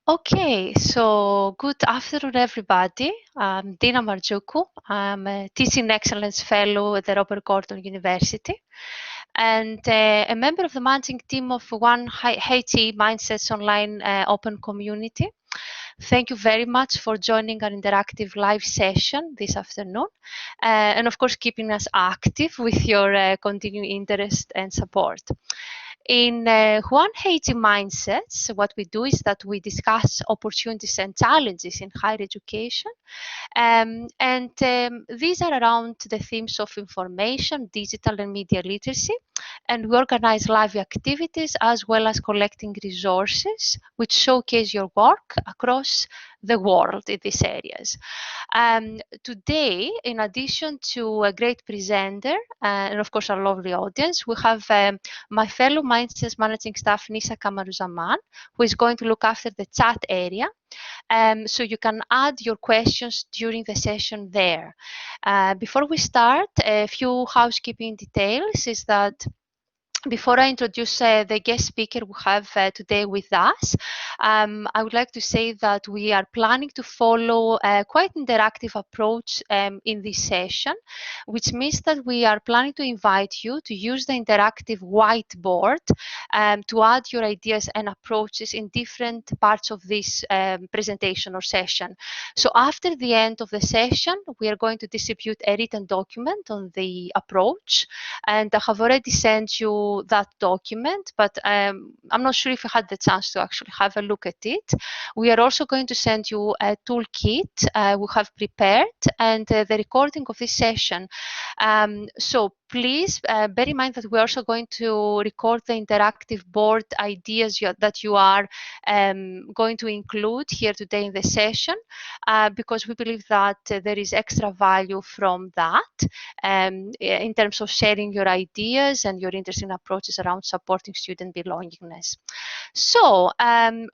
Okay, so good afternoon, everybody. I'm Dina Martzoukou. I'm a Teaching Excellence Fellow at the Robert Gordon University and a member of the managing team of One Haiti Mindsets Online Open Community. Thank you very much for joining our interactive live session this afternoon and of course keeping us active with your continuing interest and support. In One Haiti Mindsets, what we do is that we discuss opportunities and challenges in higher education. These are around the themes of information, digital and media literacy. And we organize live activities as well as collecting resources which showcase your work across the world in these areas. Today, in addition to a great presenter and of course our lovely audience, we have my fellow Mindsets managing staff Nisa Kamaruzaman, who is going to look after the chat area. So you can add your questions during the session there. Before we start, a few housekeeping details is that before I introduce the guest speaker we have today with us, I would like to say that we are planning to follow a quite interactive approach in this session, which means that we are planning to invite you to use the interactive whiteboard to add your ideas and approaches in different parts of this presentation or session. So after the end of the session, we are going to distribute a written document on the approach, and I have already sent you that document, but I'm not sure if you had the chance to actually have a look at it. We are also going to send you a toolkit we have prepared and the recording of this session. So please bear in mind that we're also going to record the interactive board ideas that you are going to include here today in the session because we believe that there is extra value from that in terms of sharing your ideas and your interesting approaches around supporting student belongingness. So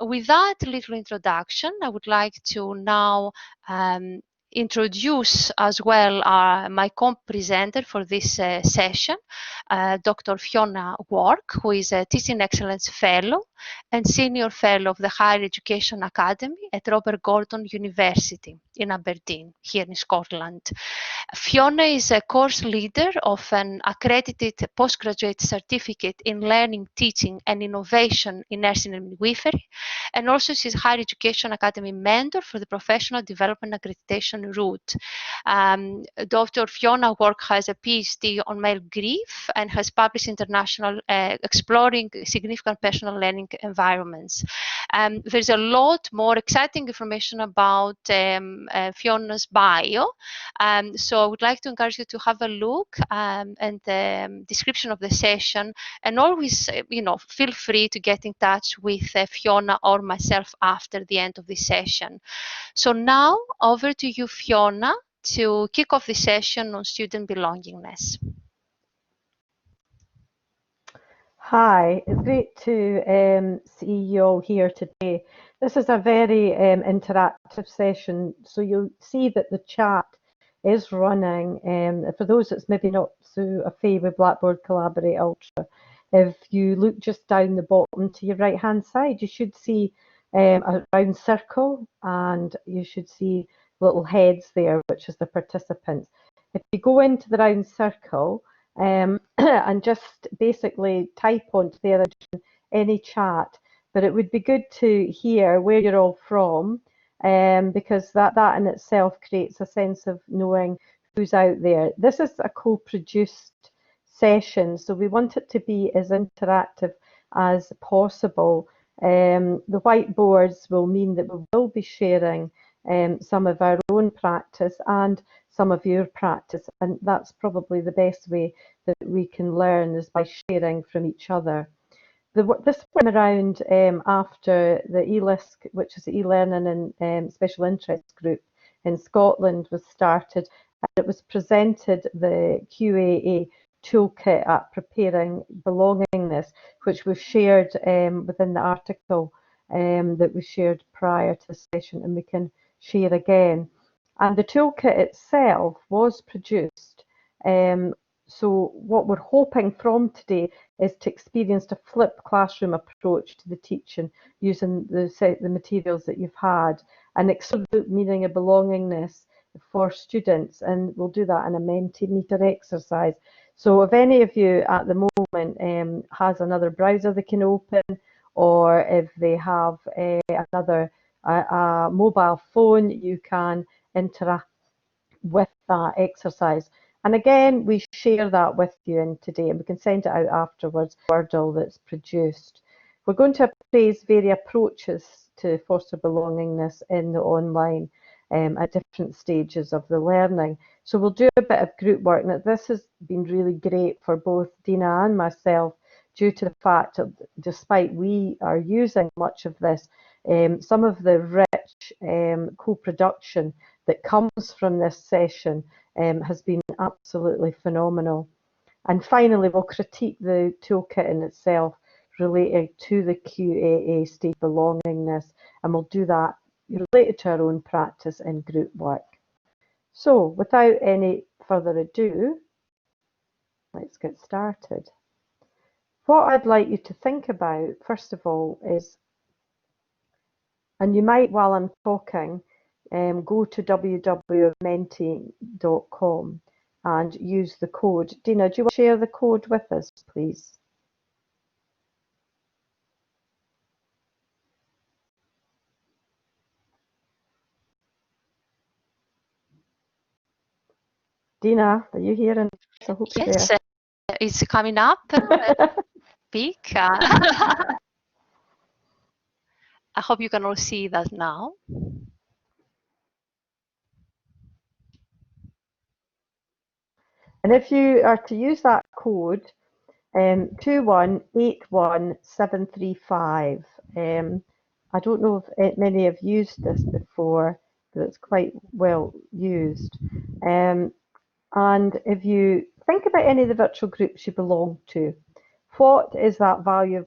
with that little introduction, I would like to now introduce as well my co-presenter for this session, Dr. Fiona Work, who is a Teaching Excellence Fellow and Senior Fellow of the Higher Education Academy at Robert Gordon University in Aberdeen, here in Scotland. Fiona is a course leader of an accredited postgraduate certificate in learning, teaching and innovation in nursing and midwifery, and also she's a Higher Education Academy mentor for the Professional Development Accreditation route. Dr. Fiona Work has a PhD on male grief and has published international exploring significant personal learning environments. There's a lot more exciting information about Fiona's bio. So I would like to encourage you to have a look and the description of the session, and always, feel free to get in touch with Fiona or myself after the end of the session. So now over to you, Fiona, to kick off the session on student belongingness. Hi, it's great to see you all here today. This is a very interactive session, so you'll see that the chat is running. For those that's maybe not so afraid with Blackboard Collaborate Ultra, if you look just down the bottom to your right hand side, you should see a round circle and you should see little heads there, which is the participants. If you go into the round circle and just basically type onto there any chat, but it would be good to hear where you're all from, because that in itself creates a sense of knowing who's out there. This is a co-produced session, so we want it to be as interactive as possible. The whiteboards will mean that we will be sharing some of our own practice and some of your practice, and that's probably the best way that we can learn, is by sharing from each other. This went around after the ELISC, which is the e-learning and special interest group in Scotland, was started, and it was presented the QAA Toolkit at Preparing Belongingness, which was shared within the article that we shared prior to the session, and we can share again. And the toolkit itself was produced So what we're hoping from today is to experience a flipped classroom approach to the teaching using the materials that you've had, and explore the meaning of belongingness for students, and we'll do that in a Mentimeter exercise. So if any of you at the moment has another browser they can open, or if they have another mobile phone, you can interact with that exercise. And again, we share that with you in today, and we can send it out afterwards, Wordle that's produced. We're going to appraise various approaches to foster belongingness in the online at different stages of the learning. So we'll do a bit of group work. Now, this has been really great for both Dina and myself, due to the fact that despite we are using much of this, some of the rich co-production that comes from this session has been absolutely phenomenal. And finally, we'll critique the toolkit in itself related to the QAA state belongingness, and we'll do that related to our own practice and group work. So without any further ado, let's get started. What I'd like you to think about, first of all, is, and you might, while I'm talking, go to www.menti.com and use the code. Dina, do you want to share the code with us, please? Dina, are you hearing? I hope Yes, it's coming up. Big. I hope you can all see that now. And if you are to use that code, 2181735. I don't know if many have used this before, but it's quite well used. And if you think about any of the virtual groups you belong to, what is that value of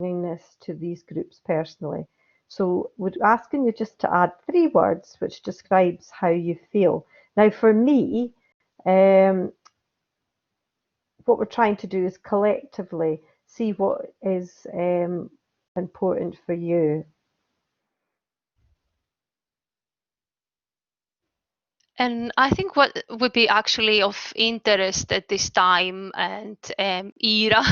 belongingness to these groups personally? So we're asking you just to add 3 words which describes how you feel. Now for me, what we're trying to do is collectively see what is important for you. And I think what would be actually of interest at this time and era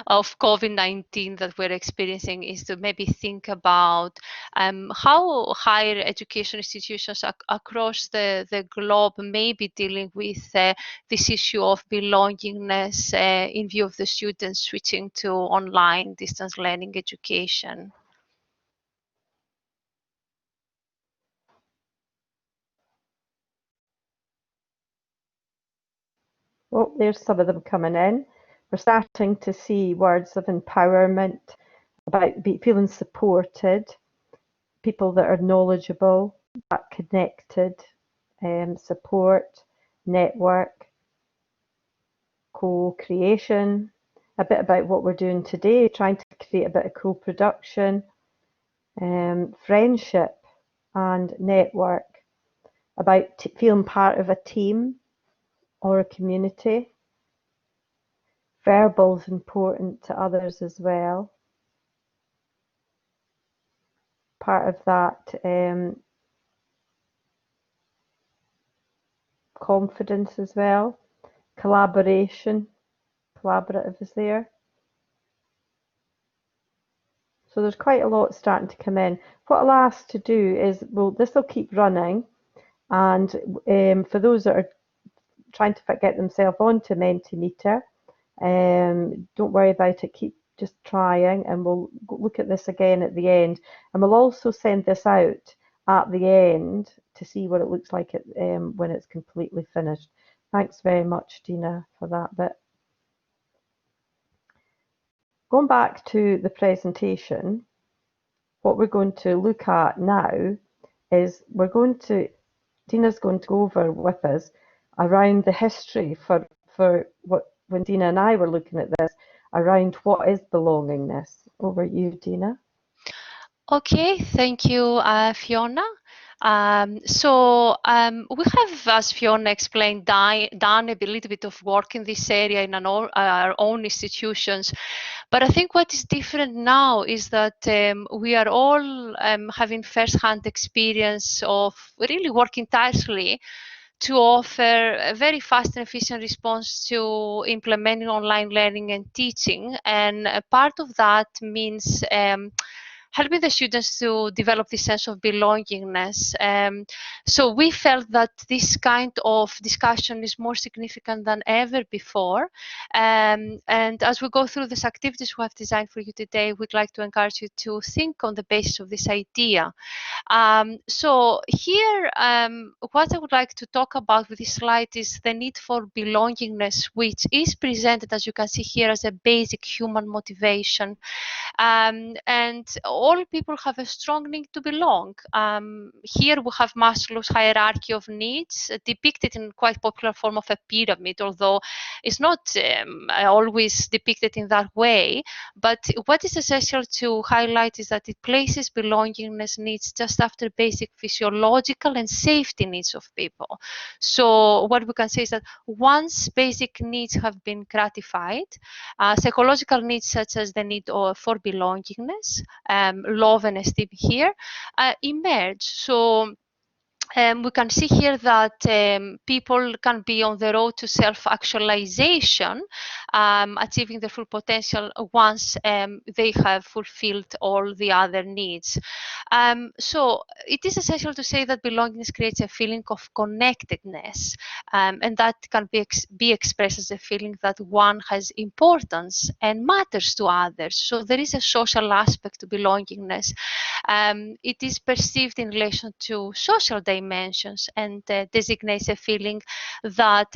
of COVID-19 that we're experiencing is to maybe think about how higher education institutions across the globe may be dealing with this issue of belongingness in view of the students switching to online distance learning education. Oh, there's some of them coming in. We're starting to see words of empowerment, about feeling supported, people that are knowledgeable, that connected, support, network, co-creation, a bit about what we're doing today, trying to create a bit of co-production, friendship and network, about feeling part of a team or a community. Verbal is important to others as well. Part of that confidence as well. Collaboration, collaborative is there. So there's quite a lot starting to come in. What I'll ask to do is, well, this will keep running, and for those that are trying to get themselves onto Mentimeter, don't worry about it, keep just trying, and we'll look at this again at the end, and we'll also send this out at the end to see what it looks like when it's completely finished. Thanks very much, Dina, for that bit. Going back to the presentation, what we're going to look at now is Dina's going to go over with us around the history for when Dina and I were looking at this, around what is belongingness. Over you, Dina. Okay, thank you, Fiona. We have, as Fiona explained, done a little bit of work in this area in our own institutions. But I think what is different now is that we are all having first-hand experience of really working tirelessly to offer a very fast and efficient response to implementing online learning and teaching. And a part of that means helping the students to develop this sense of belongingness. So we felt that this kind of discussion is more significant than ever before. And as we go through these activities we have designed for you today, we'd like to encourage you to think on the basis of this idea. So here, what I would like to talk about with this slide is the need for belongingness, which is presented, as you can see here, as a basic human motivation. And all people have a strong need to belong. Here we have Maslow's hierarchy of needs, depicted in quite popular form of a pyramid, although it's not always depicted in that way. But what is essential to highlight is that it places belongingness needs just after basic physiological and safety needs of people. So what we can say is that once basic needs have been gratified, psychological needs such as the need for belongingness, love and esteem here, emerge. So we can see here that people can be on the road to self-actualization, achieving their full potential once they have fulfilled all the other needs. So it is essential to say that belongingness creates a feeling of connectedness, and that can be expressed as a feeling that one has importance and matters to others. So there is a social aspect to belongingness. It is perceived in relation to social dimensions and designates a feeling that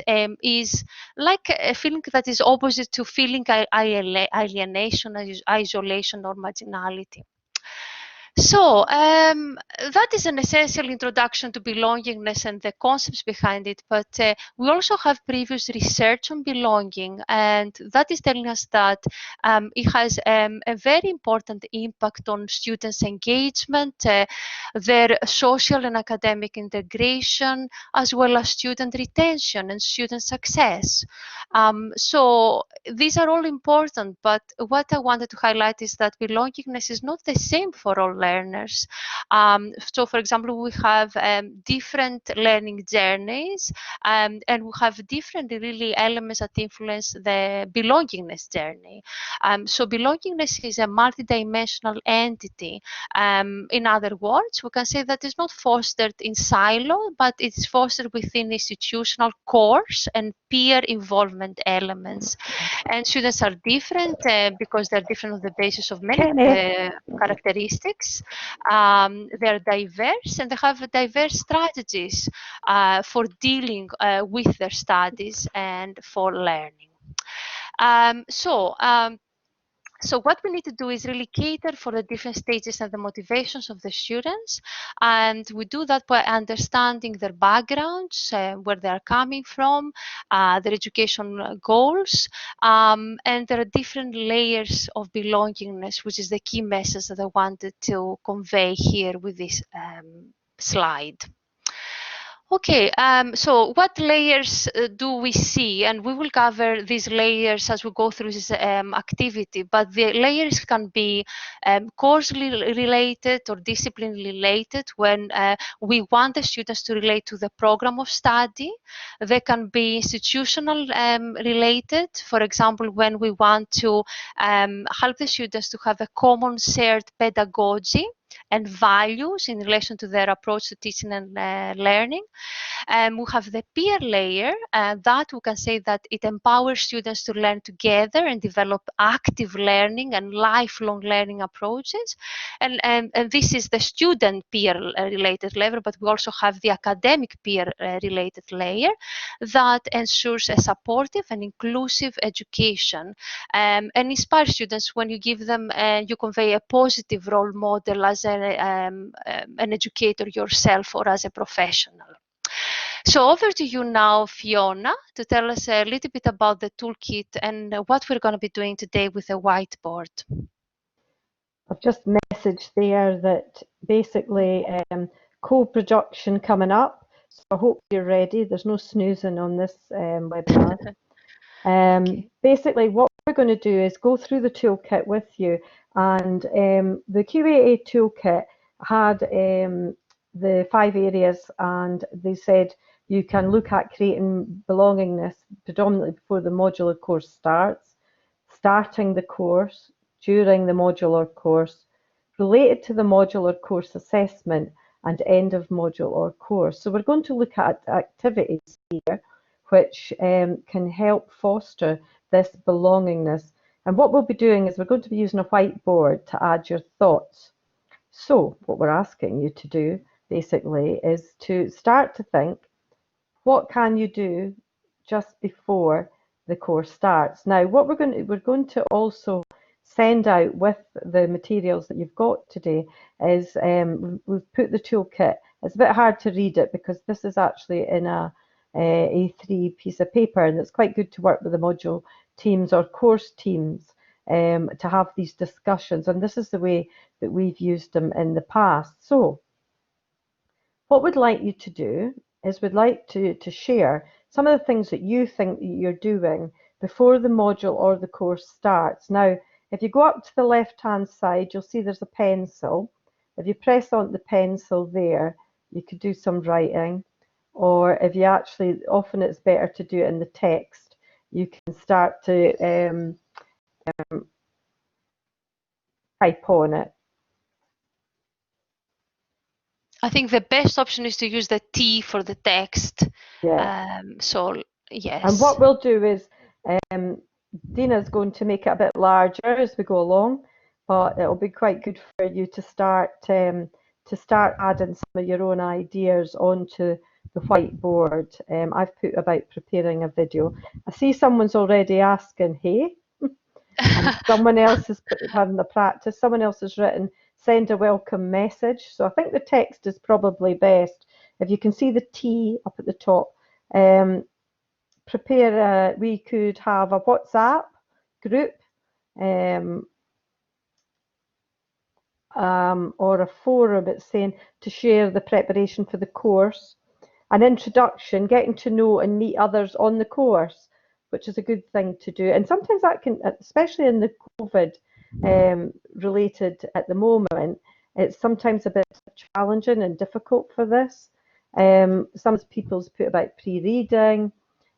is like a feeling that is opposite to feeling alienation, isolation, or marginality. So that is an essential introduction to belongingness and the concepts behind it, but we also have previous research on belonging, and that is telling us that it has a very important impact on students' engagement, their social and academic integration, as well as student retention and student success. So these are all important, but what I wanted to highlight is that belongingness is not the same for all learners. So for example, we have different learning journeys, and we have different really elements that influence the belongingness journey. So belongingness is a multidimensional entity. In other words, we can say that it's not fostered in silo, but it's fostered within institutional course and peer involvement elements. And students are different because they're different on the basis of many characteristics. They're diverse and they have diverse strategies for dealing with their studies and for learning. So what we need to do is really cater for the different stages and the motivations of the students. And we do that by understanding their backgrounds, where they are coming from, their education goals, and there are different layers of belongingness, which is the key message that I wanted to convey here with this slide. Okay, so what layers do we see? And we will cover these layers as we go through this activity, but the layers can be course related or discipline related when we want the students to relate to the program of study. They can be institutional related, for example, when we want to help the students to have a common shared pedagogy and values in relation to their approach to teaching and learning. We have the peer layer that we can say that it empowers students to learn together and develop active learning and lifelong learning approaches. And this is the student peer related layer, but we also have the academic peer related layer that ensures a supportive and inclusive education and inspires students when you give them, you convey a positive role model as an educator yourself or as a professional. So over to you now, Fiona, to tell us a little bit about the toolkit and what we're going to be doing today with the whiteboard. I've just messaged there that basically co-production coming up. So I hope you're ready. There's no snoozing on this webinar. Okay. Basically, what we're going to do is go through the toolkit with you. And the QAA Toolkit had the 5 areas, and they said you can look at creating belongingness predominantly before the modular course starts, starting the course, during the modular course, related to the modular course assessment, and end of module or course. So we're going to look at activities here which can help foster this belongingness. And what we'll be doing is we're going to be using a whiteboard to add your thoughts. So what we're asking you to do basically is to start to think, what can you do just before the course starts? Now, what we're going to also send out with the materials that you've got today is we've put the toolkit. It's a bit hard to read it because this is actually in a A3 piece of paper, and it's quite good to work with the module teams or course teams to have these discussions, and this is the way that we've used them in the past. So what we'd like you to do is we'd like to share some of the things that you think that you're doing before the module or the course starts. Now, if you go up to the left-hand side, you'll see there's a pencil. If you press on the pencil there, you could do some writing. Or if you actually, often it's better to do it in the text, you can start to type on it. I think the best option is to use the T for the text. Yeah. So yes. And what we'll do is Dina's going to make it a bit larger as we go along, but it'll be quite good for you to start adding some of your own ideas onto the whiteboard. I've put about preparing a video. I see someone's already asking, hey, and someone else is having the practice. Someone else has written, send a welcome message. So I think the text is probably best. If you can see the T up at the top, we could have a WhatsApp group or a forum. It's saying to share the preparation for the course, an introduction, getting to know and meet others on the course, which is a good thing to do. And sometimes that can, especially in the COVID related at the moment, it's sometimes a bit challenging and difficult for this. Some people's put about pre-reading.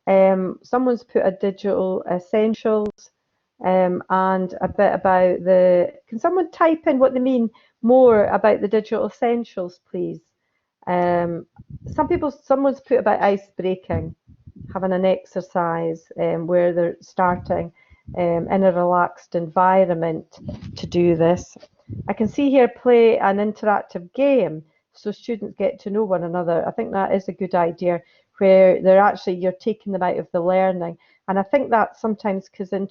Someone's put a digital essentials and a bit about the. Can someone type in what they mean more about the digital essentials, please? Someone's put about ice breaking, having an exercise where they're starting in a relaxed environment to do this. I can see here play an interactive game so students get to know one another. I think that is a good idea where you're taking them out of the learning. And I think that sometimes can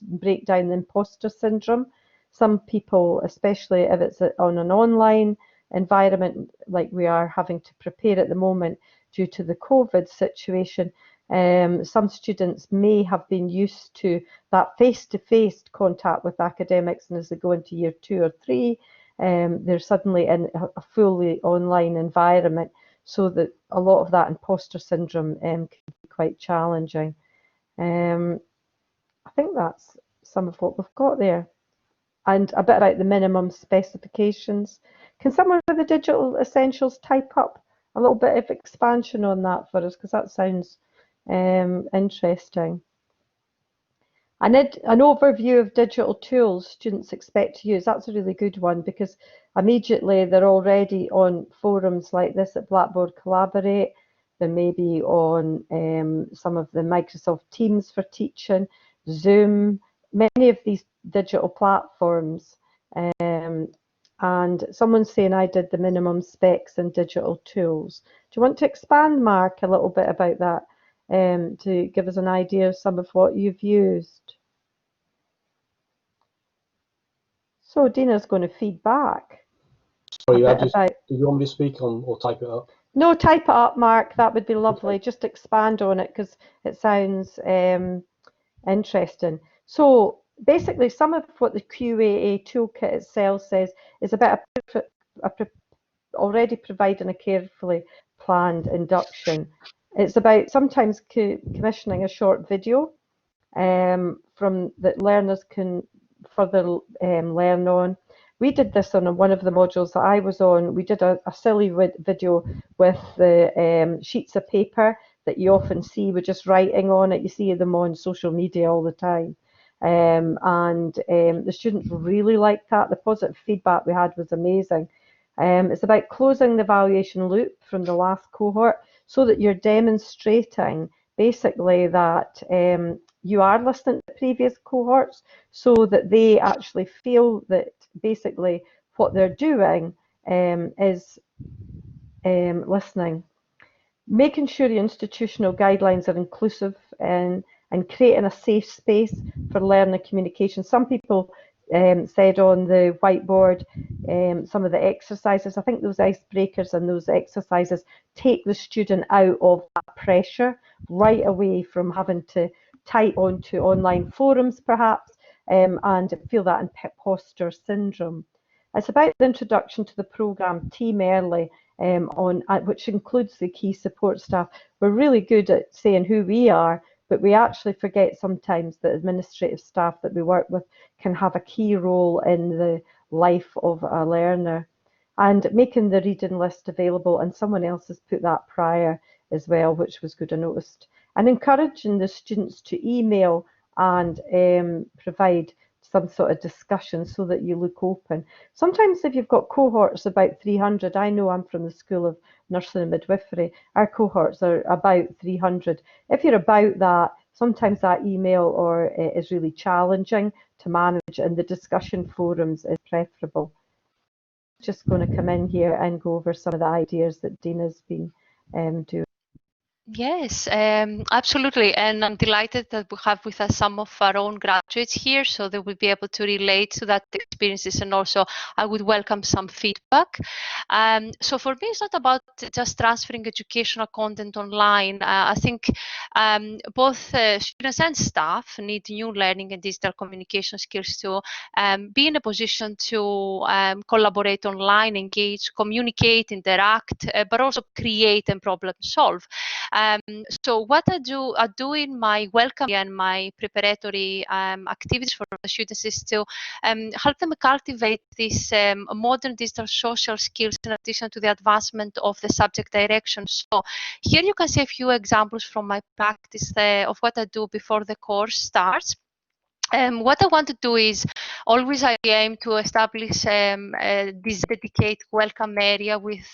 break down the imposter syndrome. Some people, especially if it's on an online environment like we are having to prepare at the moment due to the COVID situation, some students may have been used to that face-to-face contact with academics, and as they go into year 2 or 3, they're suddenly in a fully online environment, so that a lot of that imposter syndrome can be quite challenging. I think that's some of what we've got there. And a bit about the minimum specifications. Can someone with the digital essentials type up a little bit of expansion on that for us, because that sounds interesting. An overview of digital tools students expect to use. That's a really good one, because immediately they're already on forums like this at Blackboard Collaborate. They may be on some of the Microsoft Teams for teaching, Zoom, many of these digital platforms. And someone's saying I did the minimum specs and digital tools. Do you want to expand, Mark, a little bit about that to give us an idea of some of what you've used? So Dina's going to feed back. Sorry, do you want me to speak on or type it up? No, type it up, Mark. That would be lovely. Okay. Just expand on it because it sounds interesting. So basically, some of what the QAA Toolkit itself says is about already providing a carefully planned induction. It's about sometimes commissioning a short video from that learners can further learn on. We did this on one of the modules that I was on. We did a silly video with the sheets of paper that you often see with just writing on it. You see them on social media all the time. The students really liked that. The positive feedback we had was amazing. It's about closing the evaluation loop from the last cohort so that you're demonstrating basically that you are listening to previous cohorts so that they actually feel that basically what they're doing is listening. Making sure the institutional guidelines are inclusive and creating a safe space for learner communication. Some people said on the whiteboard some of the exercises. I think those icebreakers and those exercises take the student out of that pressure right away from having to type onto online forums perhaps and feel that imposter syndrome. It's about the introduction to the programme team early, which includes the key support staff. We're really good at saying who we are, but we actually forget sometimes that administrative staff that we work with can have a key role in the life of a learner. And making the reading list available, and someone else has put that prior as well, which was good, I noticed. And encouraging the students to email and provide some sort of discussion so that you look open. Sometimes if you've got cohorts about 300, I know I'm from the School of Nursing and Midwifery, our cohorts are about 300. If you're about that, sometimes that email is really challenging to manage, and the discussion forums is preferable. Just going to come in here and go over some of the ideas that Dina's been doing. Yes, absolutely. And I'm delighted that we have with us some of our own graduates here, so they will be able to relate to that experiences. And also, I would welcome some feedback. So for me, it's not about just transferring educational content online. I think both students and staff need new learning and digital communication skills to be in a position to collaborate online, engage, communicate, interact, but also create and problem solve. So what I do in my welcome and my preparatory activities for the students is to help them cultivate these modern digital social skills in addition to the advancement of the subject direction. So here you can see a few examples from my practice of what I do before the course starts. What I want to do is always I aim to establish this dedicated welcome area with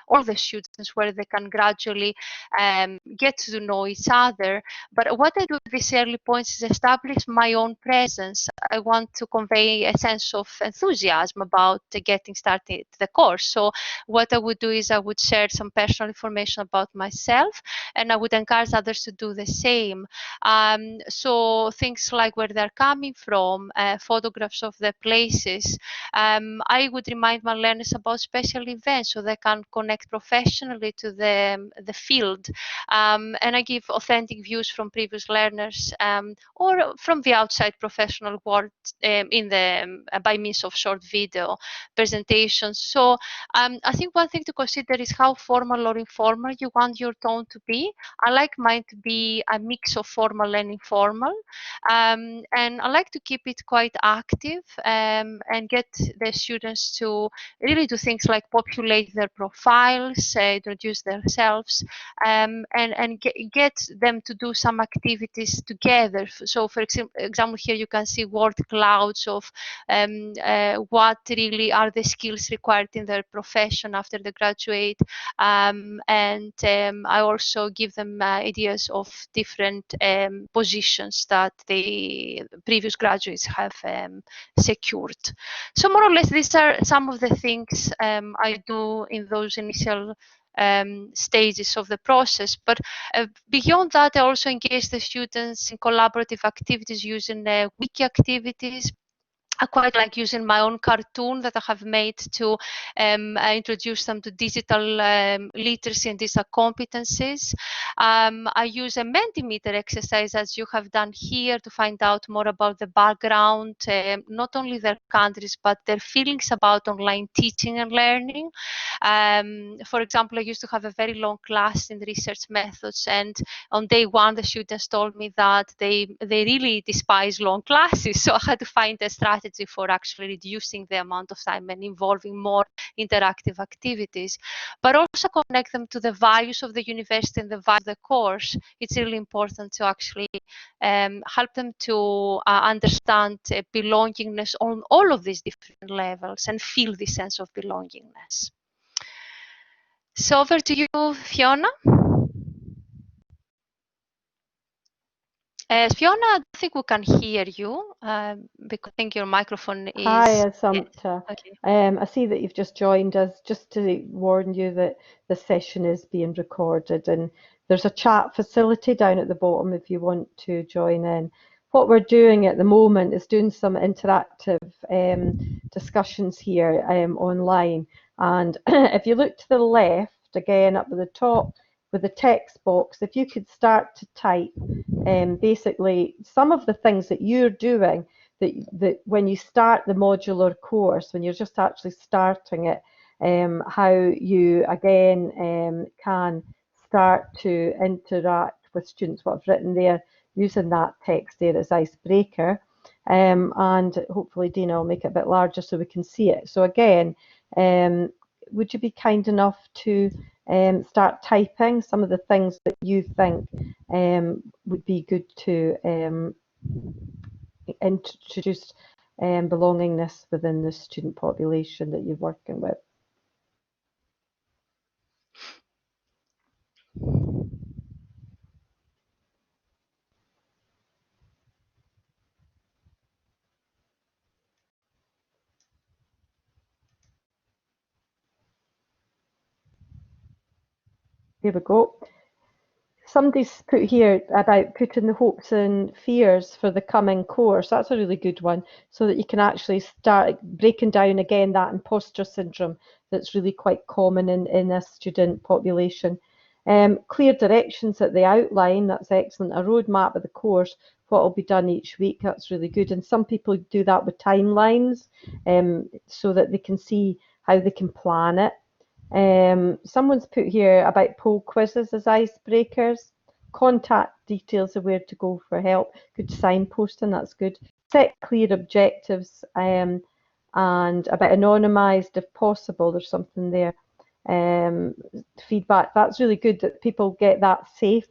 all the students where they can gradually get to know each other. But what I do at these early points is establish my own presence. I want to convey a sense of enthusiasm about getting started the course. So what I would do is I would share some personal information about myself, and I would encourage others to do the same. So things like where they're coming from, photographs of the places. I would remind my learners about special events so they can connect professionally to the field. And I give authentic views from previous learners or from the outside professional world by means of short video presentations. So I think one thing to consider is how formal or informal you want your tone to be. I like mine to be a mix of formal and informal. And I like to keep it quite active and get the students to really do things like populate their profiles, introduce themselves, and get them to do some activities together. So for example, here you can see word clouds of what really are the skills required in their profession after they graduate. And I also give them ideas of different positions that the previous graduates have secured. So more or less, these are some of the things I do in those initial stages of the process. But beyond that, I also engage the students in collaborative activities using wiki activities. I quite like using my own cartoon that I have made to introduce them to digital literacy and digital competencies. I use a Mentimeter exercise, as you have done here, to find out more about the background, not only their countries, but their feelings about online teaching and learning. For example, I used to have a very long class in research methods, and on day one, the students told me that they really despise long classes. So I had to find a strategy for actually reducing the amount of time and involving more interactive activities, but also connect them to the values of the university and the values of the course. It's really important to actually help them to understand belongingness on all of these different levels and feel the sense of belongingness. So over to you, Fiona. Fiona, I don't think we can hear you because I think your microphone is... Hi, Assumpta. Okay. I see that you've just joined us. Just to warn you that the session is being recorded, and there's a chat facility down at the bottom if you want to join in. What we're doing at the moment is doing some interactive discussions here online. And if you look to the left, again up at the top with the text box, if you could start to type basically some of the things that you're doing, that when you start the modular course, when you're just actually starting it, how you again can start to interact with students, what I've written there, using that text there as icebreaker. And hopefully Dina will make it a bit larger so we can see it. So again, would you be kind enough to start typing some of the things that you think would be good to introduce belongingness within the student population that you're working with? Here we go. Somebody's put here about putting the hopes and fears for the coming course. That's a really good one, so that you can actually start breaking down again that imposter syndrome that's really quite common in this student population. Clear directions at the outline, that's excellent. A roadmap of the course, what will be done each week, that's really good. And some people do that with timelines so that they can see how they can plan it. Someone's put here about poll quizzes as icebreakers. Contact details of where to go for help. Good signposting, that's good. Set clear objectives and about anonymised if possible. There's something there. Feedback, that's really good that people get that safe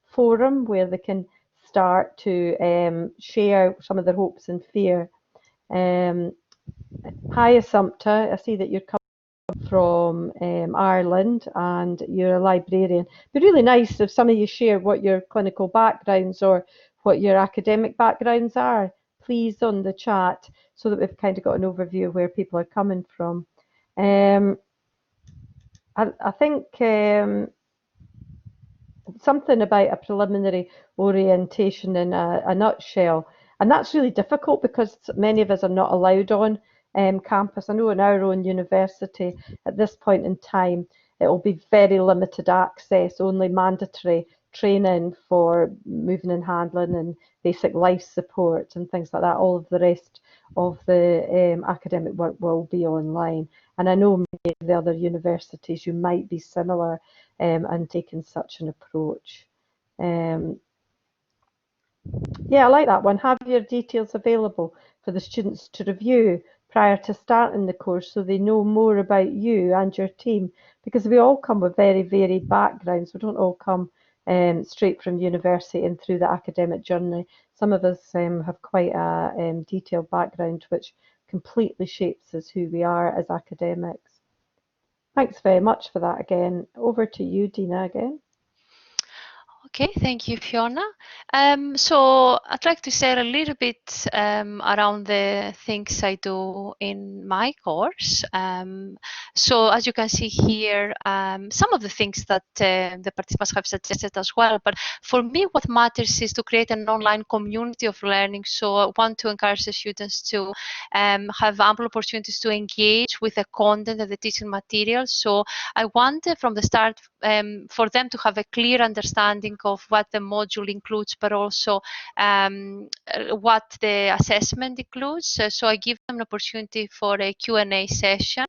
forum where they can start to share some of their hopes and fear. Hi Assumpta, I see that you're coming from Ireland and you're a librarian. It'd be really nice if some of you share what your clinical backgrounds or what your academic backgrounds are, please, on the chat, so that we've kind of got an overview of where people are coming from. I think something about a preliminary orientation in a nutshell, and that's really difficult because many of us are not allowed on campus. I know in our own university at this point in time it will be very limited access, only mandatory training for moving and handling and basic life support and things like that. All of the rest of the academic work will be online, and I know many of the other universities you might be similar and taking such an approach. Yeah, I like that one. Have your details available for the students to review prior to starting the course so they know more about you and your team, because we all come with very varied backgrounds. We don't all come straight from university and through the academic journey. Some of us have quite a detailed background which completely shapes us who we are as academics. Thanks very much for that again. Over to you, Dina, again. Okay, thank you, Fiona. So I'd like to share a little bit around the things I do in my course. So as you can see here, some of the things that the participants have suggested as well. But for me, what matters is to create an online community of learning. So I want to encourage the students to have ample opportunities to engage with the content and the teaching materials. So I want from the start for them to have a clear understanding of what the module includes, but also what the assessment includes. So I give them an opportunity for a Q&A session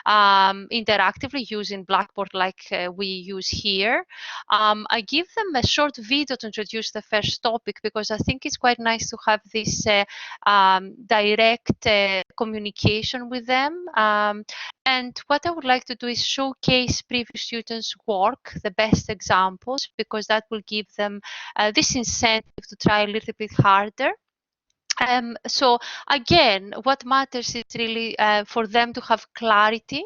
interactively using Blackboard like we use here. I give them a short video to introduce the first topic because I think it's quite nice to have this direct communication with them. And what I would like to do is showcase previous students' work, the best examples, because that will give them this incentive to try a little bit harder. So again, what matters is really for them to have clarity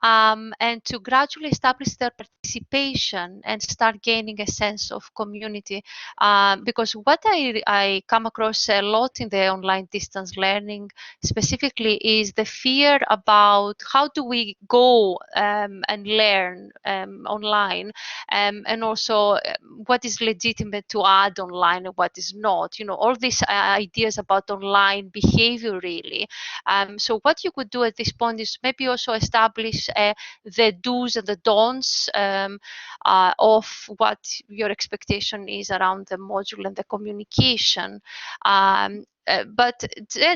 and to gradually establish their participation and start gaining a sense of community. Because what I come across a lot in the online distance learning specifically is the fear about how do we go and learn online, and also what is legitimate to add online and what is not. You know, all these ideas about online behavior really. So what you could do at this point is maybe also establish the do's and the don'ts of what your expectation is around the module and the communication. But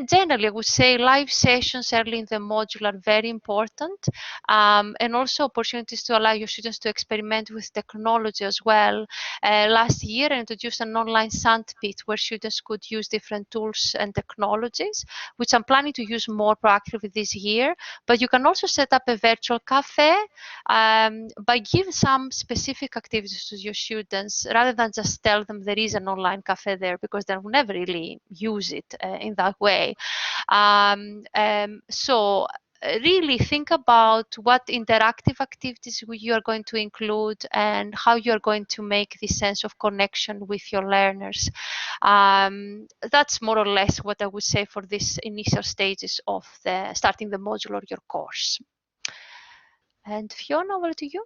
generally, I would say live sessions early in the module are very important, and also opportunities to allow your students to experiment with technology as well. Last year, I introduced an online sandpit where students could use different tools and technologies, which I'm planning to use more proactively this year. But you can also set up a virtual cafe by give some specific activities to your students rather than just tell them there is an online cafe there, because they will never really use it in that way. So really think about what interactive activities you are going to include and how you are going to make this sense of connection with your learners. That's more or less what I would say for these initial stages of starting the module or your course. And Fiona, over to you.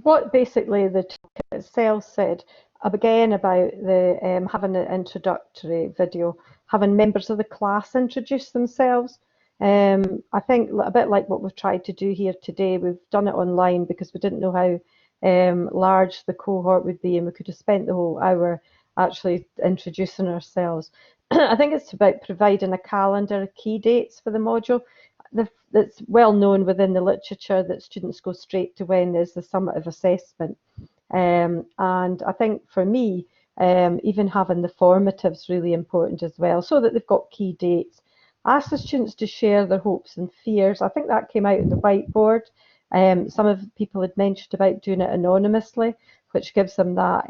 What basically the toolkit itself said, again, about the having an introductory video, having members of the class introduce themselves. I think a bit like what we've tried to do here today, we've done it online because we didn't know how large the cohort would be, and we could have spent the whole hour actually introducing ourselves. I think it's about providing a calendar of key dates for the module. That's well known within the literature that students go straight to when there's the summative assessment. And I think for me, even having the formatives is really important as well, so that they've got key dates. Ask the students to share their hopes and fears. I think that came out in the whiteboard. Some of the people had mentioned about doing it anonymously, which gives them that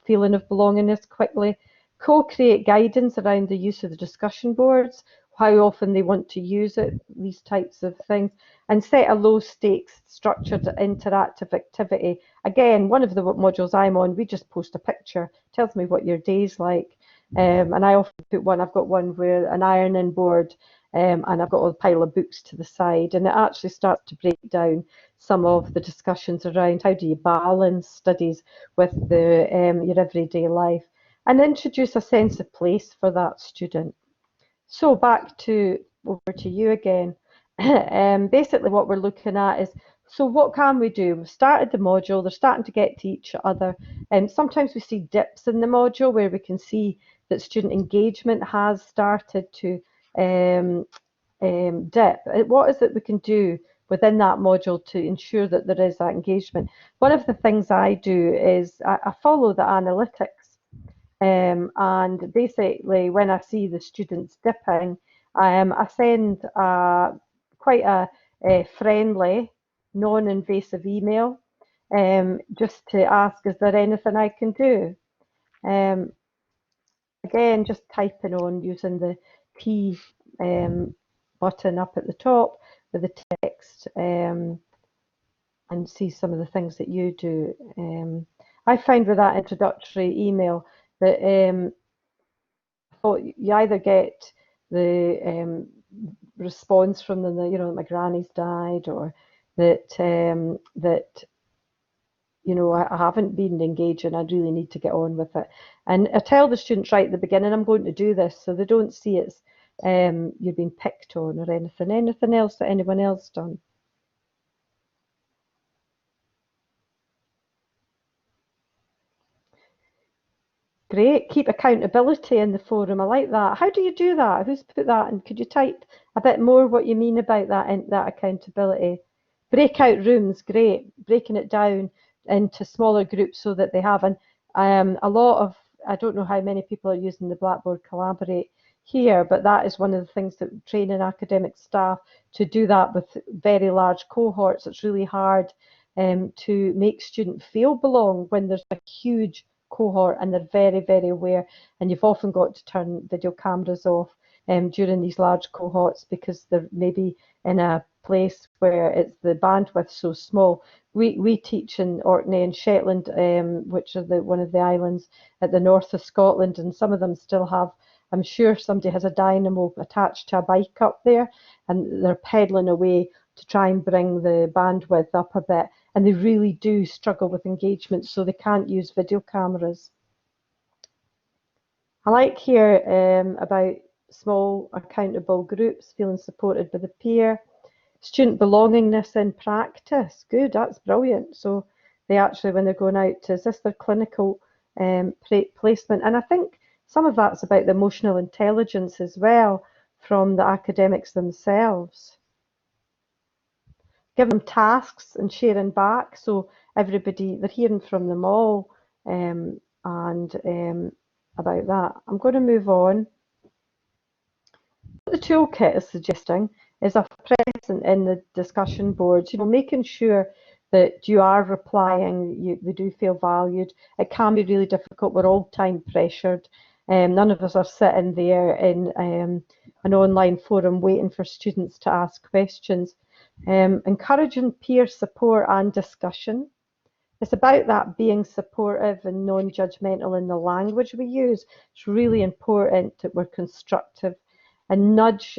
feeling of belongingness quickly. Co-create guidance around the use of the discussion boards, how often they want to use it, these types of things, and set a low stakes structured interactive activity. Again, one of the modules I'm on, we just post a picture, tells me what your day's like. And I often put one, I've got one where an ironing board, and I've got a pile of books to the side, and it actually starts to break down some of the discussions around how do you balance studies with your everyday life, and introduce a sense of place for that student. So back to over to you again. Basically what we're looking at is, so what can we do? We've started the module, they're starting to get to each other, and sometimes we see dips in the module where we can see that student engagement has started to dip. What is it we can do within that module to ensure that there is that engagement? One of the things I do is I follow the analytics. And basically, when I see the students dipping, I send quite a friendly, non-invasive email just to ask, is there anything I can do? Again, just typing on using the T button up at the top with the text, and see some of the things that you do. I found with that introductory email that you either get the response from them that, you know, my granny's died, or that that, you know, I haven't been engaging, I really need to get on with it. And I tell the students right at the beginning, I'm going to do this, so they don't see it's you're being picked on or anything. Anything else that anyone else done? Great, keep accountability in the forum. I like that. How do you do that? Who's put that? And could you type a bit more what you mean about that, that accountability? Breakout rooms, great. Breaking it down into smaller groups so that they have a lot of, I don't know how many people are using the Blackboard Collaborate here, but that is one of the things that training academic staff to do that with very large cohorts. It's really hard to make students feel belong when there's a huge cohort and they're very, very aware, and you've often got to turn video cameras off during these large cohorts because they're maybe in a place where it's the bandwidth so small. We teach in Orkney and Shetland, which are one of the islands at the north of Scotland, and some of them still have, I'm sure somebody has a dynamo attached to a bike up there, and they're pedalling away to try and bring the bandwidth up a bit, and they really do struggle with engagement, so they can't use video cameras. I like here about small accountable groups, feeling supported by the peer. Student belongingness in practice, good, that's brilliant. So they actually, when they're going out to, is this their clinical placement? And I think some of that's about the emotional intelligence as well from the academics themselves. Give them tasks and sharing back, so everybody, they're hearing from them all, and about that. I'm going to move on. What the toolkit is suggesting is a present in the discussion boards, you know, making sure that you are replying, they do feel valued. It can be really difficult, we're all time pressured. None of us are sitting there in an online forum waiting for students to ask questions. Encouraging peer support and discussion. It's about that being supportive and non-judgmental in the language we use. It's really important that we're constructive and nudge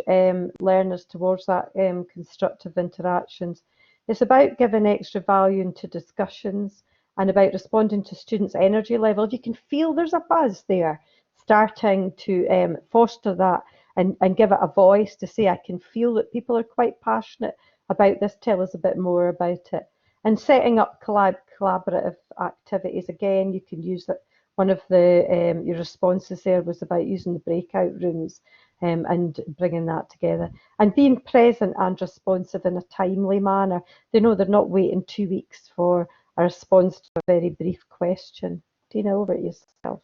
learners towards that constructive interactions. It's about giving extra value into discussions and about responding to students' energy level. If you can feel there's a buzz there, starting to foster that and give it a voice to say, I can feel that people are quite passionate about this, tell us a bit more about it. And setting up collaborative activities, again, you can use that. One of the your responses there was about using the breakout rooms and bringing that together. And being present and responsive in a timely manner. They know they're not waiting 2 weeks for a response to a very brief question. Dina, over to yourself.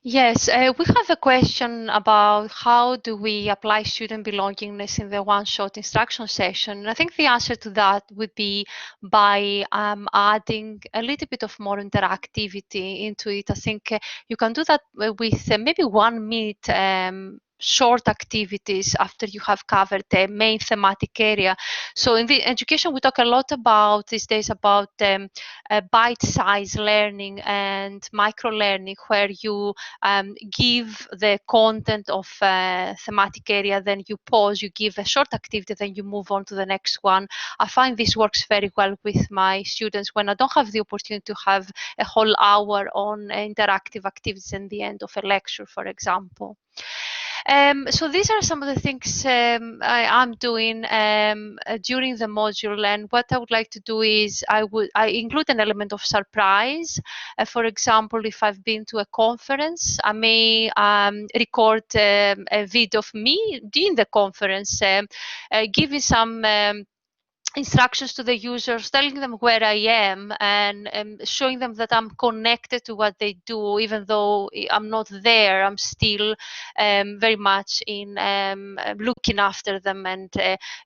Yes, we have a question about how do we apply student belongingness in the one-shot instruction session. And I think the answer to that would be by adding a little bit of more interactivity into it. I think you can do that with maybe 1 minute short activities after you have covered the main thematic area. So in the education, we talk a lot about these days about bite-sized learning and micro-learning, where you give the content of thematic area, then you pause, you give a short activity, then you move on to the next one. I find this works very well with my students when I don't have the opportunity to have a whole hour on interactive activities in the end of a lecture, for example. So these are some of the things I'm doing during the module, and what I would like to do is I include an element of surprise. For example, if I've been to a conference, I may record a video of me during the conference, giving some instructions to the users, telling them where I am, and showing them that I'm connected to what they do, even though I'm not there. I'm still very much in looking after them, and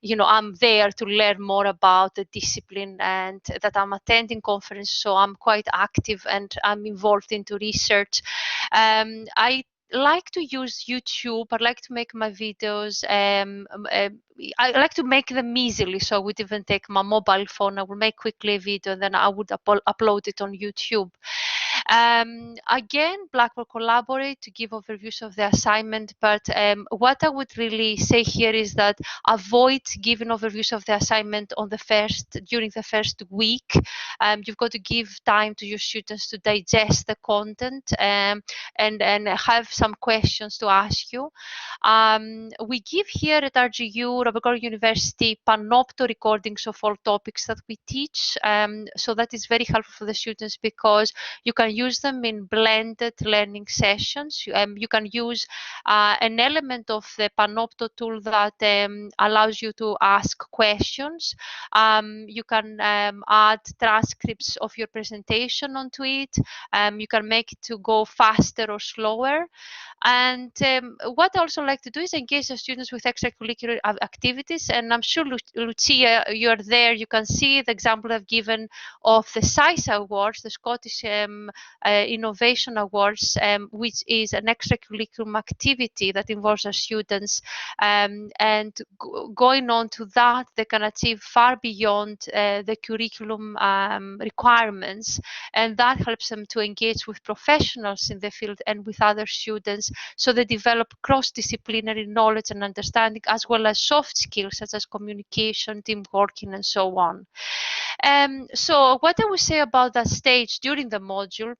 you know, I'm there to learn more about the discipline, and that I'm attending conferences, so I'm quite active and I'm involved into research. I like to use YouTube. I like to make my videos. I like to make them easily, so I would even take my mobile phone. I will make quickly a video, and then I would upload it on YouTube. Again, Blackboard Collaborate to give overviews of the assignment, but what I would really say here is that avoid giving overviews of the assignment on during the first week. You've got to give time to your students to digest the content and have some questions to ask you. We give here at RGU, Robert Gordon University, panopto recordings of all topics that we teach. So that is very helpful for the students because you can use them in blended learning sessions. You can use an element of the panopto tool that allows you to ask questions. You can add transcripts of your presentation onto it. You can make it to go faster or slower. And what I also like to do is engage the students with extracurricular activities. And I'm sure, Lucia, you're there. You can see the example I've given of the SISA Awards, the Scottish Innovation Awards, which is an extracurriculum activity that involves our students. And going on to that, they can achieve far beyond the curriculum requirements. And that helps them to engage with professionals in the field and with other students, so they develop cross-disciplinary knowledge and understanding, as well as soft skills such as communication, team working, and so on. So what I would say about that stage during the module,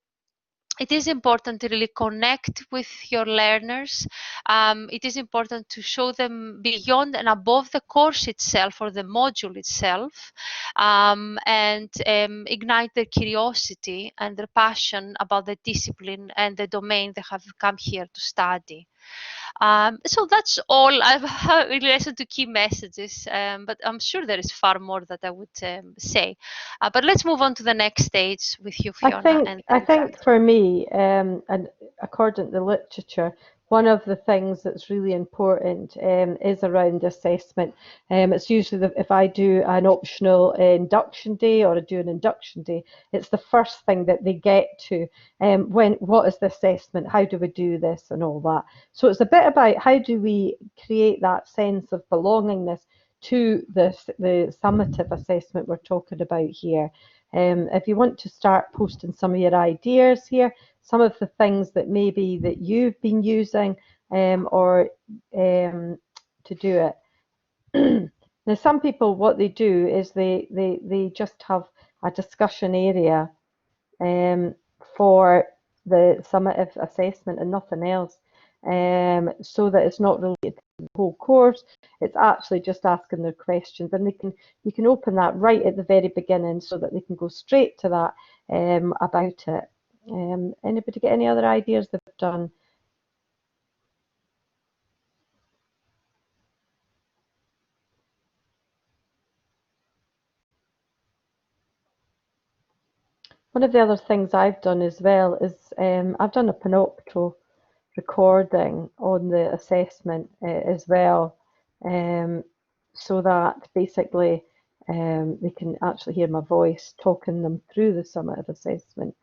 it is important to really connect with your learners. It is important to show them beyond and above the course itself or the module itself, and ignite their curiosity and their passion about the discipline and the domain they have come here to study. So that's all I've in relation to key messages, but I'm sure there is far more that I would say. But let's move on to the next stage with you, Fiona. I think for me, and according to the literature, one of the things that's really important is around assessment. It's usually if I do an optional induction day or I do an induction day, it's the first thing that they get to. What is the assessment? How do we do this and all that? So it's a bit about how do we create that sense of belongingness to the summative assessment we're talking about here. If you want to start posting some of your ideas here, some of the things that maybe that you've been using or to do it. Now, some people, what they do is they just have a discussion area for the summative assessment and nothing else, so that it's not related to the whole course. It's actually just asking their questions, and you can open that right at the very beginning so that they can go straight to that about it. Anybody get any other ideas they've done? One of the other things I've done as well is I've done a panopto recording on the assessment as well, so that basically they can actually hear my voice talking them through the summative assessment,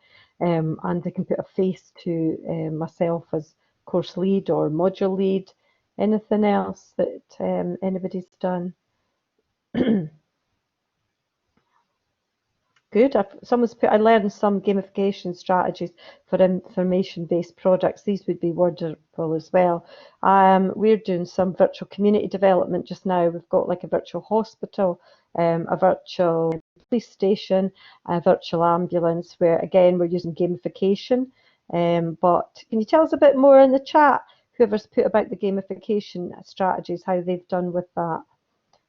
and they can put a face to myself as course lead or module lead. Anything else that anybody's done? Good. Someone's put, I learned some gamification strategies for information-based products. These would be wonderful as well. We're doing some virtual community development just now. We've got like a virtual hospital, a virtual police station, a virtual ambulance, where again we're using gamification. But can you tell us a bit more in the chat, whoever's put about the gamification strategies, how they've done with that?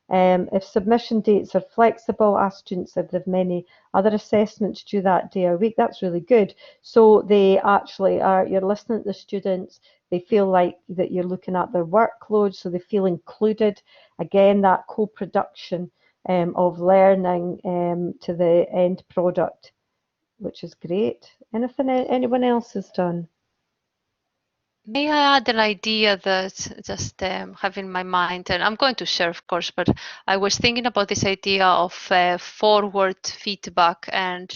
If submission dates are flexible, ask students if they've many other assessments due that day or week. That's really good. So they actually are, you're listening to the students, they feel like that you're looking at their workload, so they feel included. Again, that co-production of learning to the end product, which is great. Anything anyone else has done? May I add an idea that just have in my mind, and I'm going to share, of course, but I was thinking about this idea of forward feedback and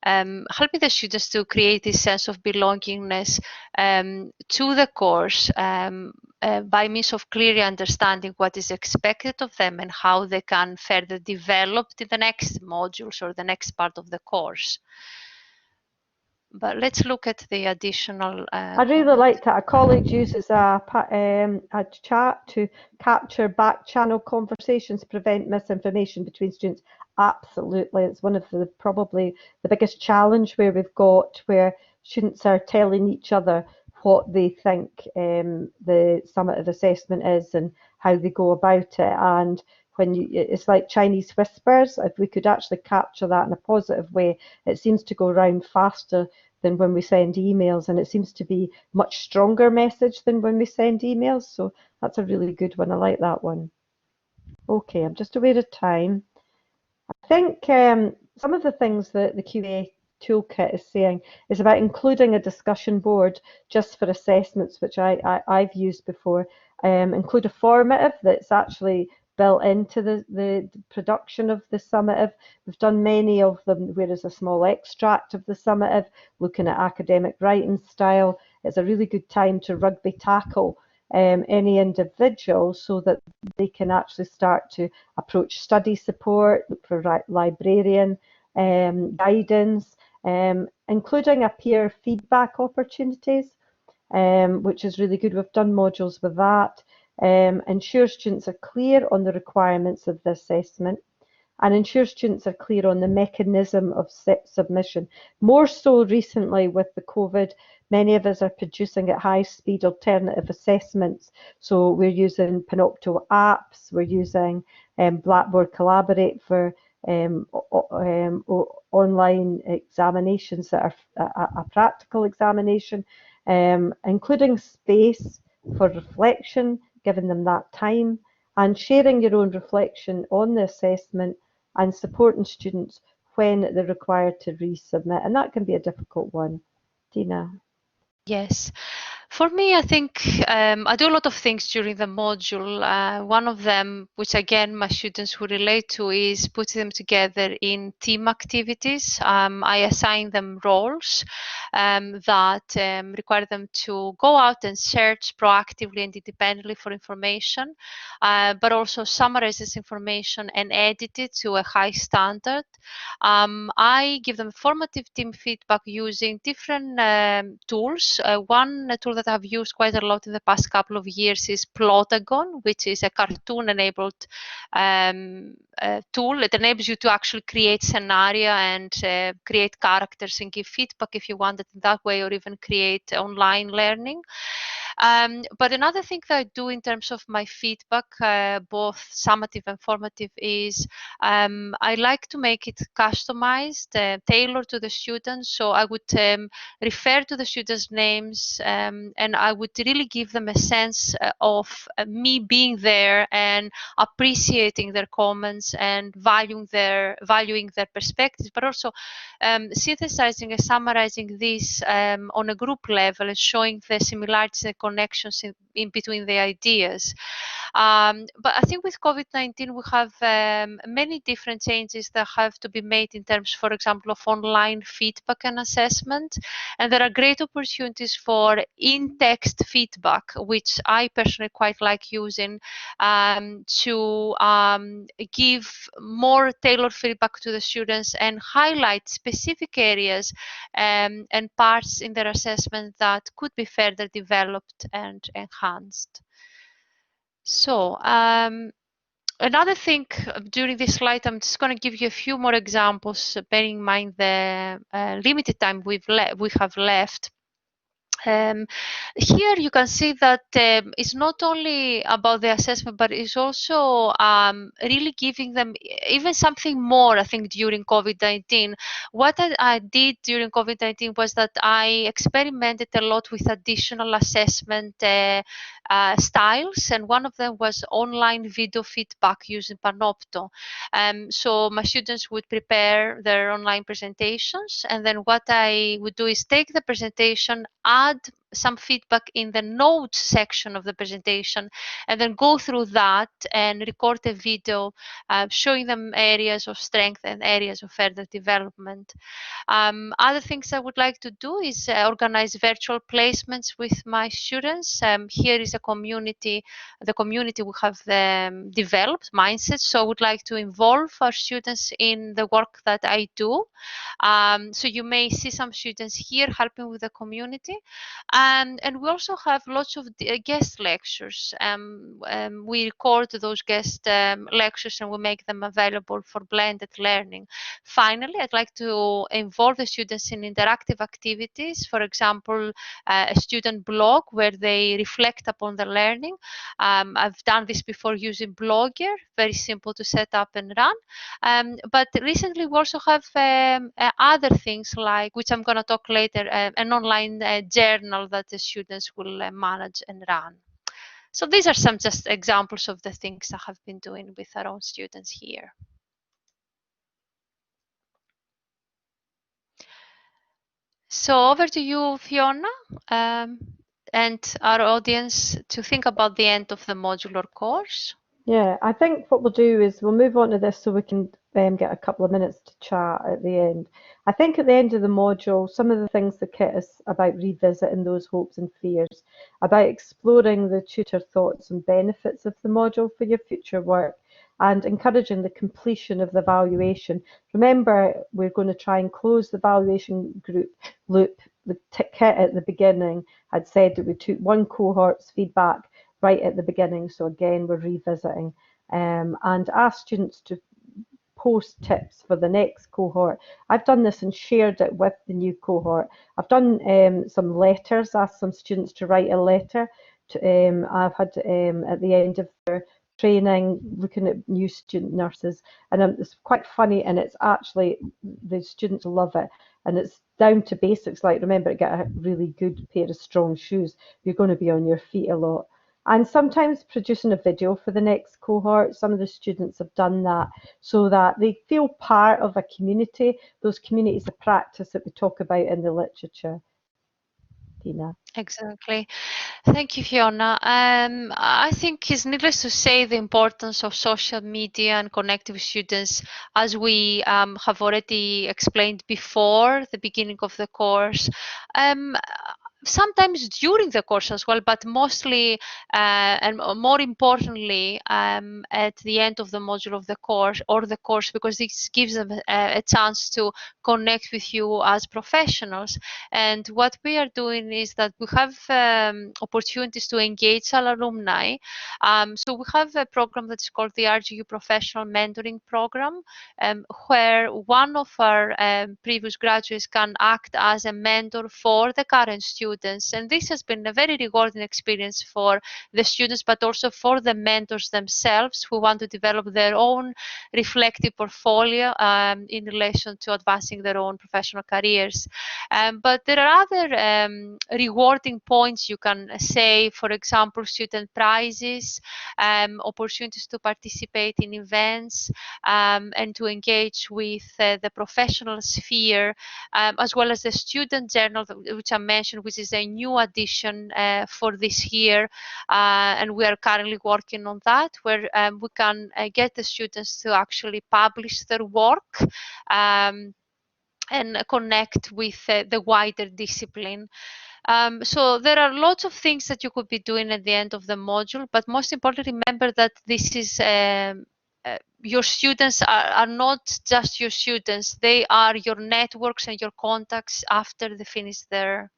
helping the students to create this sense of belongingness to the course by means of clearly understanding what is expected of them and how they can further develop in the next modules or the next part of the course. But let's look at the additional. I really like that. A college uses a chat to capture back channel conversations, prevent misinformation between students. Absolutely. It's one of the probably the biggest challenge where we've got where students are telling each other what they think the summative assessment is and how they go about it. And when it's like Chinese whispers, if we could actually capture that in a positive way, it seems to go around faster than when we send emails, and it seems to be much stronger message than when we send emails. So that's a really good one. I like that one. Okay, I'm just aware of time. I think some of the things that the QAA Toolkit is saying is about including a discussion board just for assessments, which I've used before. Include a formative that's actually built into the production of the summative. We've done many of them where there's a small extract of the summative, looking at academic writing style. It's a really good time to rugby tackle any individual so that they can actually start to approach study support, look for librarian guidance, including a peer feedback opportunities, which is really good. We've done modules with that. Ensure students are clear on the requirements of the assessment and ensure students are clear on the mechanism of submission. More so recently with the COVID, many of us are producing at high speed alternative assessments. So we're using Panopto apps, we're using Blackboard Collaborate for online examinations that are a practical examination, including space for reflection, giving them that time, and sharing your own reflection on the assessment and supporting students when they're required to resubmit. And that can be a difficult one. Dina? Yes. For me, I think I do a lot of things during the module. One of them, which again my students will relate to, is putting them together in team activities. I assign them roles that require them to go out and search proactively and independently for information, but also summarize this information and edit it to a high standard. I give them formative team feedback using different tools. One tool that I've used quite a lot in the past couple of years is Plotagon, which is a cartoon-enabled tool. It enables you to actually create scenario and create characters and give feedback if you want it in that way, or even create online learning. But another thing that I do in terms of my feedback, both summative and formative, is I like to make it customized, tailored to the students. So I would refer to the students' names and I would really give them a sense of me being there and appreciating their comments and valuing their perspectives, but also synthesizing and summarizing this on a group level and showing the similarities and connections in between the ideas. But I think with COVID-19 we have many different changes that have to be made in terms, for example, of online feedback and assessment, and there are great opportunities for in-text feedback, which I personally quite like using to give more tailored feedback to the students and highlight specific areas and parts in their assessment that could be further developed and enhanced. So another thing during this slide, I'm just going to give you a few more examples, bearing in mind the limited time we have left. Here you can see that it's not only about the assessment, but it's also really giving them even something more. I think during COVID-19, what I did during COVID-19 was that I experimented a lot with additional assessment styles, and one of them was online video feedback using Panopto. So my students would prepare their online presentations, and then what I would do is take the presentation, add some feedback in the notes section of the presentation, and then go through that and record a video showing them areas of strength and areas of further development. Other things I would like to do is organize virtual placements with my students. Here is a community, the community we have developed, Mindset. So I would like to involve our students in the work that I do. So you may see some students here helping with the community. And we also have lots of guest lectures. We record those guest lectures and we make them available for blended learning. Finally, I'd like to involve the students in interactive activities. For example, a student blog where they reflect upon the learning. I've done this before using Blogger, very simple to set up and run. But recently we also have other things like, which I'm going to talk later, an online journal that the students will manage and run. So these are some just examples of the things I have been doing with our own students here. So over to you, Fiona, and our audience to think about the end of the modular course. Yeah, I think what we'll do is we'll move on to this so we can get a couple of minutes to chat at the end. I think at the end of the module, some of the things the kit is about revisiting those hopes and fears, about exploring the tutor thoughts and benefits of the module for your future work, and encouraging the completion of the evaluation. Remember, we're going to try and close the evaluation group loop. The kit at the beginning had said that we took one cohort's feedback right at the beginning. So again, we're revisiting and ask students to post tips for the next cohort. I've done this and shared it with the new cohort. I've done some letters, asked some students to write a letter. I've had at the end of their training, looking at new student nurses, and it's quite funny, and it's actually, the students love it, and it's down to basics like, remember to get a really good pair of strong shoes. You're going to be on your feet a lot. And sometimes producing a video for the next cohort. Some of the students have done that so that they feel part of a community, those communities of practice that we talk about in the literature. Tina. Exactly. Thank you, Fiona. I think it's needless to say the importance of social media and connecting with students, as we have already explained before the beginning of the course. Sometimes during the course as well, but mostly and more importantly at the end of the module of the course or the course, because this gives them a chance to connect with you as professionals. And what we are doing is that we have opportunities to engage our alumni. So we have a program that's called the RGU Professional Mentoring Program, where one of our previous graduates can act as a mentor for the current students. And this has been a very rewarding experience for the students, but also for the mentors themselves who want to develop their own reflective portfolio in relation to advancing their own professional careers. But there are other rewarding points you can say, for example, student prizes, opportunities to participate in events, and to engage with the professional sphere, as well as the student journal, which I mentioned, which is a new addition for this year, and we are currently working on that, where we can get the students to actually publish their work and connect with the wider discipline. So there are lots of things that you could be doing at the end of the module, but most importantly, remember that this is your students are not just your students, they are your networks and your contacts after they finish their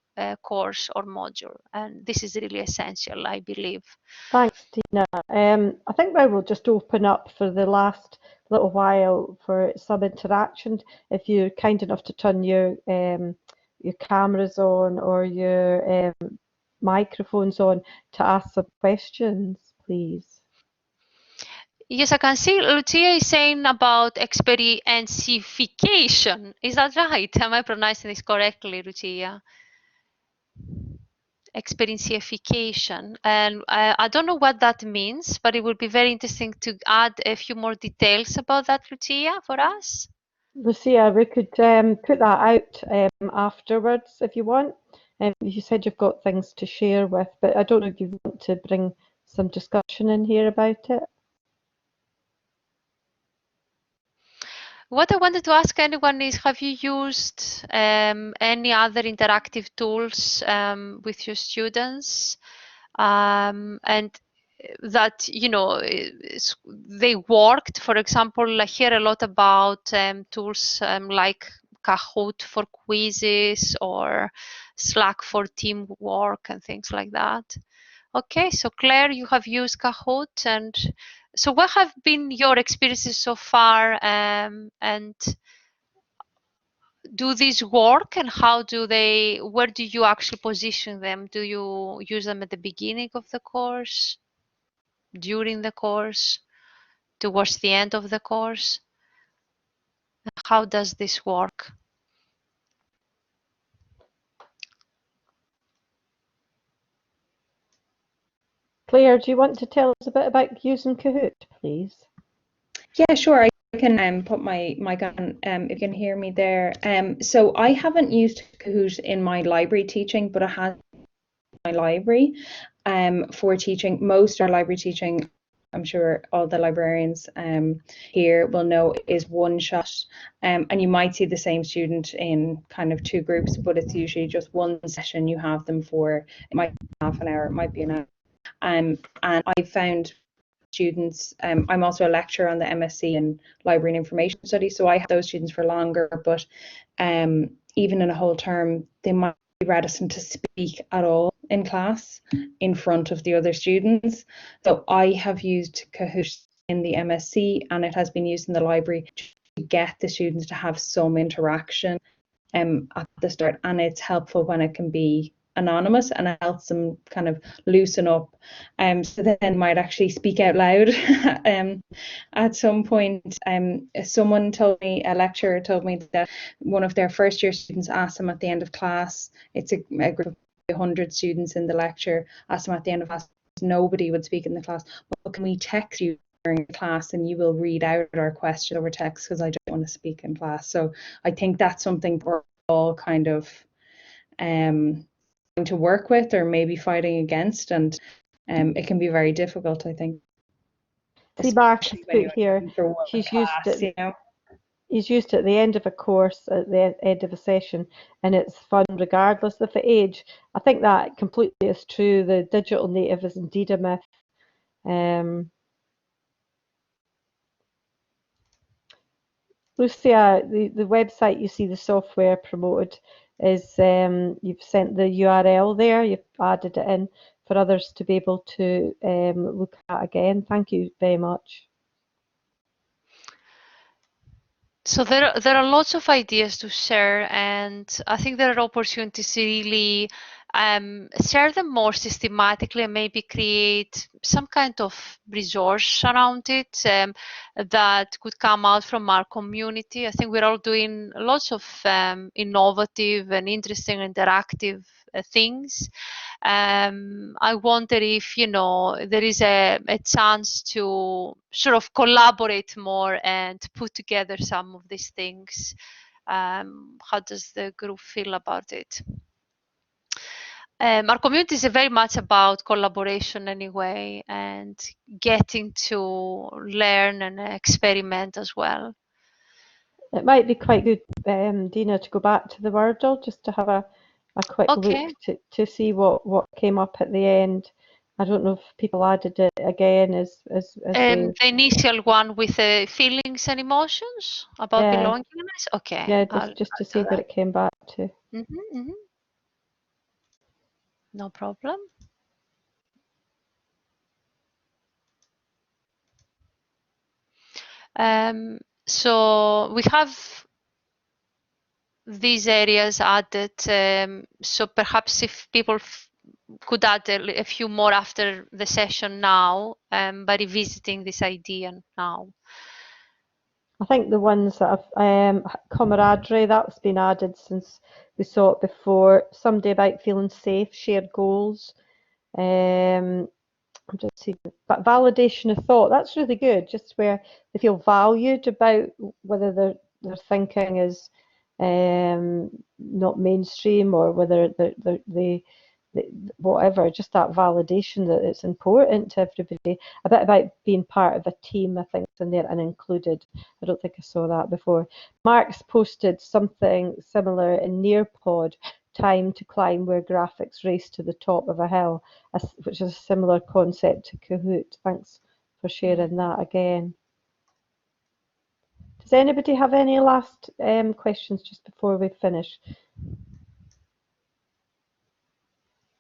course or module, and this is really essential, I believe. Thanks, Tina. I think I will just open up for the last little while for some interaction. If you're kind enough to turn your cameras on or your microphones on to ask some questions, please. Yes, I can see Lucia is saying about experiencification. Is that right? Am I pronouncing this correctly, Lucia? Experiencification. And I don't know what that means, but it would be very interesting to add a few more details about that, Lucia, for us. Lucia, we could put that out afterwards if you want. You said you've got things to share with, but I don't know if you want to bring some discussion in here about it. What I wanted to ask anyone is, have you used any other interactive tools with your students? And that, you know, they worked? For example, I hear a lot about tools like Kahoot for quizzes or Slack for teamwork and things like that. Okay, so Claire, you have used Kahoot, and so what have been your experiences so far, and do these work, and how do they, where do you actually position them? Do you use them at the beginning of the course, during the course, towards the end of the course? How does this work? Claire, do you want to tell us a bit about using Kahoot, please? Yeah, sure. I can put my mic on if you can hear me there. So I haven't used Kahoot in my library teaching, but I have my library for teaching. Most of our library teaching, I'm sure all the librarians here will know, is one shot. And you might see the same student in kind of two groups, but it's usually just one session you have them for. It might be half an hour, it might be an hour. And I found students, I'm also a lecturer on the MSc in Library and Information Studies, so I have those students for longer, but even in a whole term, they might be reticent to speak at all in class in front of the other students. So I have used Kahoot in the MSc, and it has been used in the library to get the students to have some interaction at the start, and it's helpful when it can be anonymous, and it helps them kind of loosen up, so then might actually speak out loud. At some point, someone told me, a lecturer told me, that one of their first year students asked them at the end of class, it's a group of 100 students in the lecture, asked them at the end of class, nobody would speak in the class, well, can we text you during class and you will read out our question over text, because I don't want to speak in class. So I think that's something we're all kind of to work with, or maybe fighting against, and it can be very difficult, I think. See, Mark has put here, he's class, used it. You know? He's used it at the end of a course, at the end of a session, and it's fun regardless of the age. I think that completely is true. The digital native is indeed a myth. Lucia, the website you see the software promoted is, you've sent the URL there, you've added it in for others to be able to look at again. Thank you very much. So there are lots of ideas to share, and I think there are opportunities to really share them more systematically, and maybe create some kind of resource around it that could come out from our community. I think we're all doing lots of innovative and interesting interactive things. I wonder if, you know, there is a chance to sort of collaborate more and put together some of these things. How does the group feel about it? Our community is very much about collaboration anyway, and getting to learn and experiment as well. It might be quite good, Dina, to go back to the Wordle just to have a quick look to see what came up at the end. I don't know if people added it again as the initial one with feelings and emotions about belongingness. Okay. Yeah, just to see what it came back to. No problem. So we have these areas added. So perhaps if people could add a few more after the session now, by revisiting this idea now. I think the ones that have camaraderie, that's been added since we saw it before. Somebody about feeling safe, shared goals. I'm just seeing, but validation of thought, that's really good, just where they feel valued about whether their thinking is not mainstream, or whether they whatever, just that validation that it's important to everybody. A bit about being part of a team, I think, in there, and included. I don't think I saw that before. Mark's posted something similar in Nearpod, time to climb where graphics race to the top of a hill, which is a similar concept to Kahoot. Thanks for sharing that again. Does anybody have any last questions just before we finish?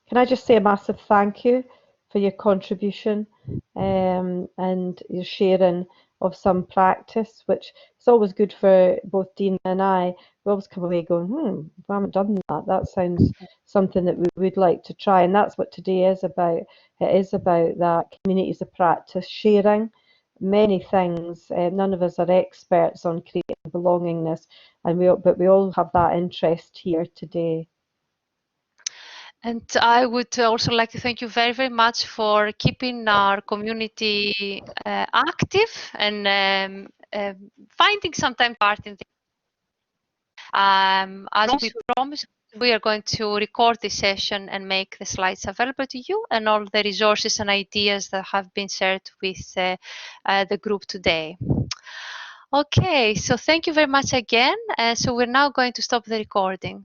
Can I just say a massive thank you for your contribution and your sharing of some practice, which is always good for both Dina and I. We always come away going, we haven't done that. That sounds something that we would like to try. And that's what today is about. It is about that communities of practice, sharing many things. None of us are experts on creating belongingness, but we all have that interest here today. And I would also like to thank you very, very much for keeping our community active and finding some time part in the as we promised, we are going to record this session and make the slides available to you and all the resources and ideas that have been shared with the group today. Okay, so thank you very much again. So we're now going to stop the recording.